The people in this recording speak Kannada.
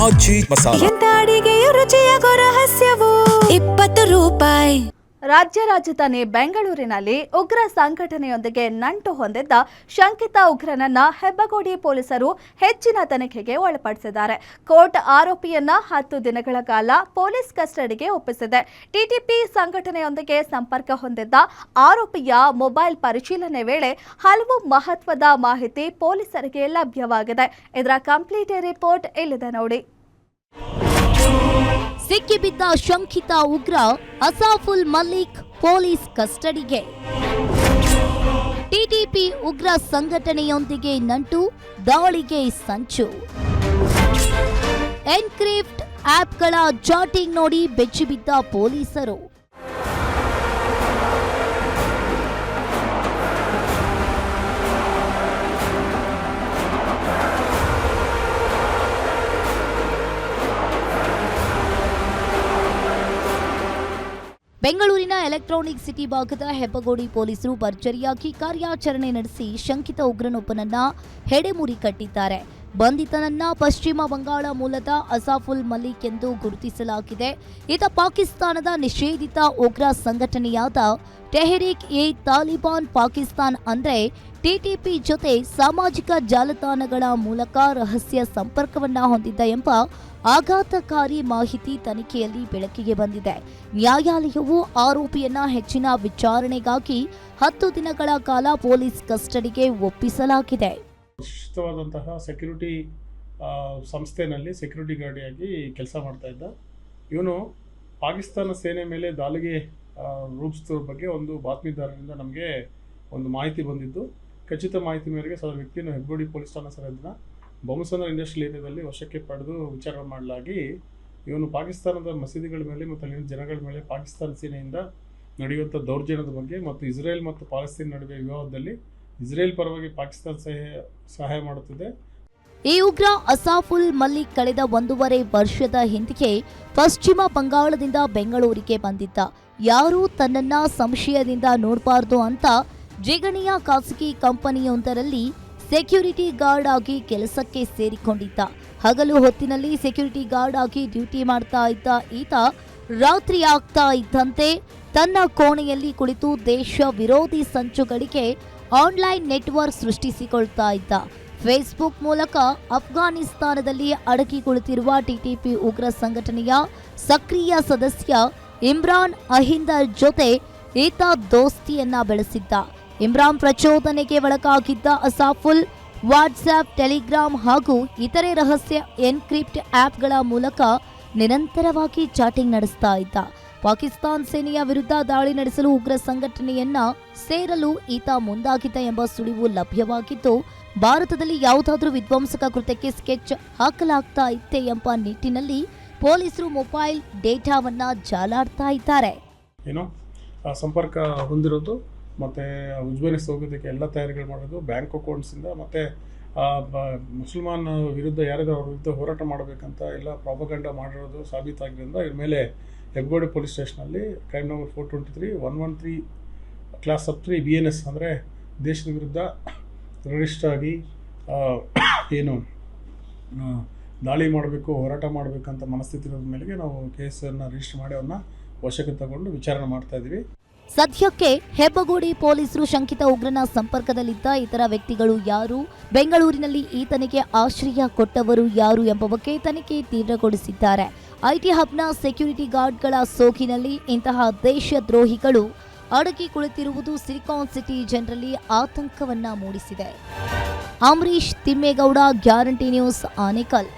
ಆಜಿ ಮಸಾಲಾ. ಎಂತ ಅಡಿಗೆಯ ರುಚಿಯಾಗೋ ರಹಸ್ಯವು 20 ರೂಪಾಯಿ. ರಾಜ್ಯ ರಾಜಧಾನಿ ಬೆಂಗಳೂರಿನಲ್ಲಿ ಉಗ್ರ ಸಂಘಟನೆಯೊಂದಿಗೆ ನಂಟು ಹೊಂದಿದ್ದ ಶಂಕಿತ ಉಗ್ರನನ್ನ ಹೆಬ್ಬಗೋಡಿ ಪೊಲೀಸರು ಹೆಚ್ಚಿನ ತನಿಖೆಗೆ ಒಳಪಡಿಸಿದ್ದಾರೆ. ಕೋರ್ಟ್ ಆರೋಪಿಯನ್ನ 10 ದಿನಗಳ ಕಾಲ ಪೊಲೀಸ್ ಕಸ್ಟಡಿಗೆ ಒಪ್ಪಿಸಿದೆ. ಟಿಟಿಪಿ ಸಂಘಟನೆಯೊಂದಿಗೆ ಸಂಪರ್ಕ ಹೊಂದಿದ್ದ ಆರೋಪಿಯ ಮೊಬೈಲ್ ಪರಿಶೀಲನೆ ವೇಳೆ ಹಲವು ಮಹತ್ವದ ಮಾಹಿತಿ ಪೊಲೀಸರಿಗೆ ಲಭ್ಯವಾಗಿದೆ. ಇದರ ಕಂಪ್ಲೀಟ್ ರಿಪೋರ್ಟ್ ಇಲ್ಲಿದೆ ನೋಡಿ. ಸಿಕ್ಕಿಬಿದ್ದ ಶಂಕಿತ ಉಗ್ರ ಅಸಾಫುಲ್ ಮಲ್ಲಿಕ್ ಪೊಲೀಸ್ ಕಸ್ಟಡಿಗೆ. ಟಿಟಿಪಿ ಉಗ್ರ ಸಂಘಟನೆಯೊಂದಿಗೆ ನಂಟು, ದಾಳಿಗೆ ಸಂಚು. ಎನ್ಕ್ರಿಪ್ಟ್ ಆಪ್ಗಳ ಚಾಟಿಂಗ್ ನೋಡಿ ಬೆಚ್ಚಿಬಿದ್ದ ಪೊಲೀಸರು. ಬೆಂಗಳೂರಿನ ಎಲೆಕ್ಟ್ರಾನಿಕ್ ಸಿಟಿ ಭಾಗದ ಹೆಬ್ಬಗೋಡಿ ಪೊಲೀಸರು ಭರ್ಜರಿಯಾಗಿ ಕಾರ್ಯಾಚರಣೆ ನಡೆಸಿ ಶಂಕಿತ ಉಗ್ರನೊಬ್ಬನನ್ನ ಹೆಡೆಮುರಿ ಕಟ್ಟಿದ್ದಾರೆ. ಬಂಧಿತನನ್ನ ಪಶ್ಚಿಮ ಬಂಗಾಳ ಮೂಲದ ಅಸಾಫುಲ್ ಮಲ್ಲಿಕ್ ಎಂದು ಗುರುತಿಸಲಾಗಿದೆ. ಈತ ಪಾಕಿಸ್ತಾನದ ನಿಷೇಧಿತ ಉಗ್ರ ಸಂಘಟನೆಯಾದ ಟೆಹರಿಕ್ ಎ ತಾಲಿಬಾನ್ ಪಾಕಿಸ್ತಾನ್ ಅಂದ್ರೆ ಟಿಟಿಪಿ ಜೊತೆ ಸಾಮಾಜಿಕ ಜಾಲತಾಣಗಳ ಮೂಲಕ ರಹಸ್ಯ ಸಂಪರ್ಕವನ್ನ ಹೊಂದಿದ್ದ ಎಂಬ ಆಘಾತಕಾರಿ ಮಾಹಿತಿ ತನಿಖೆಯಲ್ಲಿ ಬೆಳಕಿಗೆ ಬಂದಿದೆ. ನ್ಯಾಯಾಲಯವು ಆರೋಪಿಯನ್ನ ಹೆಚ್ಚಿನ ವಿಚಾರಣೆಗಾಗಿ 10 ದಿನಗಳ ಕಾಲ ಪೊಲೀಸ್ ಕಸ್ಟಡಿಗೆ ಒಪ್ಪಿಸಲಾಗಿದೆ. ವಿಶಿಷ್ಟವಾದಂತಹ ಸೆಕ್ಯೂರಿಟಿ ಸಂಸ್ಥೆಯಲ್ಲಿ ಸೆಕ್ಯೂರಿಟಿ ಗಾರ್ಡಿಯಾಗಿ ಕೆಲಸ ಮಾಡ್ತಾ ಇದ್ದ ಇವನು ಪಾಕಿಸ್ತಾನ ಸೇನೆ ಮೇಲೆ ದಾಳಿಗೆ ರೂಪಿಸಿದ ಬಗ್ಗೆ ಒಂದು ಬಾತ್ಮೀದಾರರಿಂದ ನಮಗೆ ಒಂದು ಮಾಹಿತಿ ಬಂದಿದ್ದು, ಖಚಿತ ಮಾಹಿತಿ ಮೇರೆಗೆ ಸದರ ವ್ಯಕ್ತಿಯನ್ನು ಹೆಬ್ಬಗೋಡಿ ಪೊಲೀಸ್ ಠಾಣಾ ಸರಹದ್ದಿನ ಬೊಮ್ಮಸಂದ್ರ ಇಂಡಸ್ಟ್ರಿಯಲ್ ಏರಿಯಾದಲ್ಲಿ ವಶಕ್ಕೆ ಪಡೆದು ವಿಚಾರಣೆ ಮಾಡಲಾಗಿ ಇವನು ಪಾಕಿಸ್ತಾನದ ಮಸೀದಿಗಳ ಮೇಲೆ ಮತ್ತು ಅಲ್ಲಿನ ಜನಗಳ ಮೇಲೆ ಪಾಕಿಸ್ತಾನ ಸೇನೆಯಿಂದ ನಡೆಯುವಂಥ ದೌರ್ಜನ್ಯದ ಬಗ್ಗೆ ಮತ್ತು ಇಸ್ರೇಲ್ ಮತ್ತು ಪಾಲೆಸ್ತೇನ್ ನಡುವೆ ವಿವಾದದಲ್ಲಿ ಇಸ್ರೇಲ್ ಪರವಾಗಿ ಪಾಕಿಸ್ತಾನ ಸಹಾಯ ಮಾಡುತ್ತಿದೆ. ಈ ಉಗ್ರ ಅಸಾಫುಲ್ ಮಲ್ಲಿಕ್ ಕಳೆದ 1.5 ವರ್ಷದ ಹಿಂದೆಯೇ ಪಶ್ಚಿಮ ಬಂಗಾಳದಿಂದ ಬೆಂಗಳೂರಿಗೆ ಬಂದಿದ್ದ. ಯಾರೂ ತನ್ನನ್ನ ಸಂಶಯದಿಂದ ನೋಡಬಾರ್ದು ಅಂತ ಜಿಗಣಿಯ ಖಾಸಗಿ ಕಂಪನಿಯೊಂದರಲ್ಲಿ ಸೆಕ್ಯೂರಿಟಿ ಗಾರ್ಡ್ ಆಗಿ ಕೆಲಸಕ್ಕೆ ಸೇರಿಕೊಂಡಿದ್ದ. ಹಗಲು ಹೊತ್ತಿನಲ್ಲಿ ಸೆಕ್ಯೂರಿಟಿ ಗಾರ್ಡ್ ಆಗಿ ಡ್ಯೂಟಿ ಮಾಡ್ತಾ ಇದ್ದ ಈತ ರಾತ್ರಿ ಆಗ್ತಾ ಇದ್ದಂತೆ ತನ್ನ ಕೋಣೆಯಲ್ಲಿ ಕುಳಿತು ದೇಶ ವಿರೋಧಿ ಸಂಚುಗಳಿಗೆ ಆನ್ಲೈನ್ ನೆಟ್ವರ್ಕ್ ಸೃಷ್ಟಿಸಿಕೊಳ್ತಾ ಇದ್ದ. ಫೇಸ್ಬುಕ್ ಮೂಲಕ ಅಫ್ಘಾನಿಸ್ತಾನದಲ್ಲಿ ಅಡಗಿ ಕುಳಿತಿರುವ ಟಿಟಿಪಿ ಉಗ್ರ ಸಂಘಟನೆಯ ಸಕ್ರಿಯ ಸದಸ್ಯ ಇಮ್ರಾನ್ ಅಹಿಂದರ್ ಜೊತೆ ಈತ ದೋಸ್ತಿಯನ್ನ ಬೆಳೆಸಿದ್ದ. ಇಮ್ರಾನ್ ಪ್ರಚೋದನೆಗೆ ಒಳಗಾಗಿದ್ದ ಅಸಾಫುಲ್ ವಾಟ್ಸ್ಆಪ್, ಟೆಲಿಗ್ರಾಮ್ ಹಾಗೂ ಇತರೆ ರಹಸ್ಯ ಎನ್ಕ್ರಿಪ್ಟ್ ಆಪ್ಗಳ ಮೂಲಕ ನಿರಂತರವಾಗಿ ಚಾಟಿಂಗ್ ನಡೆಸ್ತಾ ಇದ್ದ. ಪಾಕಿಸ್ತಾನ ಸೇನೆಯ ವಿರುದ್ಧ ದಾಳಿ ನಡೆಸಲು ಉಗ್ರ ಸಂಘಟನೆಯನ್ನ ಸೇರಲು ಈತ ಮುಂದಾಗಿದ್ದ ಎಂಬ ಸುಳಿವು ಲಭ್ಯವಾಗಿದ್ದು, ಭಾರತದಲ್ಲಿ ಯಾವುದಾದ್ರೂ ವಿಧ್ವಂಸಕ ಕೃತ್ಯಕ್ಕೆ ಸ್ಕೆಚ್ ಹಾಕಲಾಗ್ತಾ ಇತ್ತೆ ಎಂಬ ನಿಟ್ಟಿನಲ್ಲಿ ಪೊಲೀಸರು ಮೊಬೈಲ್ ಡೇಟಾವನ್ನ ಜಾಲಾಡ್ತಾ ಇದ್ದಾರೆ. ಸಂಪರ್ಕ ಹೊಂದಿರೋದು ಮತ್ತು ಉಜ್ಬೆನಿಸ್ ಹೋಗೋದಕ್ಕೆ ಎಲ್ಲ ತಯಾರಿಗಳು ಮಾಡೋದು, ಬ್ಯಾಂಕ್ ಅಕೌಂಟ್ಸಿಂದ ಮತ್ತು ಮುಸಲ್ಮಾನ್ ವಿರುದ್ಧ ಯಾರಾದರೂ ಅವ್ರ ವಿರುದ್ಧ ಹೋರಾಟ ಮಾಡಬೇಕಂತ ಎಲ್ಲ ಪ್ರಾಪಗಂಡ ಮಾಡಿರೋದು ಸಾಬೀತಾಗಿದ್ದರಿಂದ ಇವ್ರ ಮೇಲೆ ಹೆಬ್ಬಗೋಡಿ ಪೊಲೀಸ್ ಸ್ಟೇಷನಲ್ಲಿ crime number 423 113 clause of 3 BNS ಅಂದರೆ ದೇಶದ ವಿರುದ್ಧ ಟೆರರಿಸ್ಟ್ ಆಗಿ ಏನು ದಾಳಿ ಮಾಡಬೇಕು, ಹೋರಾಟ ಮಾಡಬೇಕಂತ ಮನಸ್ಥಿತಿ ಇರೋದ್ರ ಮೇಲೆಗೆ ನಾವು ಕೇಸನ್ನು ರಿಜಿಸ್ಟರ್ ಮಾಡಿ ಅವ್ರನ್ನ ವಶಕ್ಕೆ ತಗೊಂಡು ವಿಚಾರಣೆ ಮಾಡ್ತಾ ಇದ್ದೀವಿ. ಸದ್ಯಕ್ಕೆ ಹೆಬ್ಬಗೋಡಿ ಪೊಲೀಸರು ಶಂಕಿತ ಉಗ್ರನ ಸಂಪರ್ಕದಲ್ಲಿದ್ದ ಇತರ ವ್ಯಕ್ತಿಗಳು ಯಾರು, ಬೆಂಗಳೂರಿನಲ್ಲಿ ಈತನಿಗೆ ಆಶ್ರಯ ಕೊಟ್ಟವರು ಯಾರು ಎಂಬ ಬಗ್ಗೆ ತನಿಖೆ ತೀವ್ರಗೊಳಿಸಿದ್ದಾರೆ. ಐಟಿ ಹಬ್ನ ಸೆಕ್ಯೂರಿಟಿ ಗಾರ್ಡ್ಗಳ ಸೋಗಿನಲ್ಲಿ ಇಂತಹ ದೇಶದ್ರೋಹಿಗಳು ಅಡಗಿ ಕುಳಿತಿರುವುದು ಸಿಲಿಕಾನ್ ಸಿಟಿ ಜನರಲ್ಲಿ ಆತಂಕವನ್ನ ಮೂಡಿಸಿದೆ. Ambareesh Thimmegowda, guarantee news, Anekal.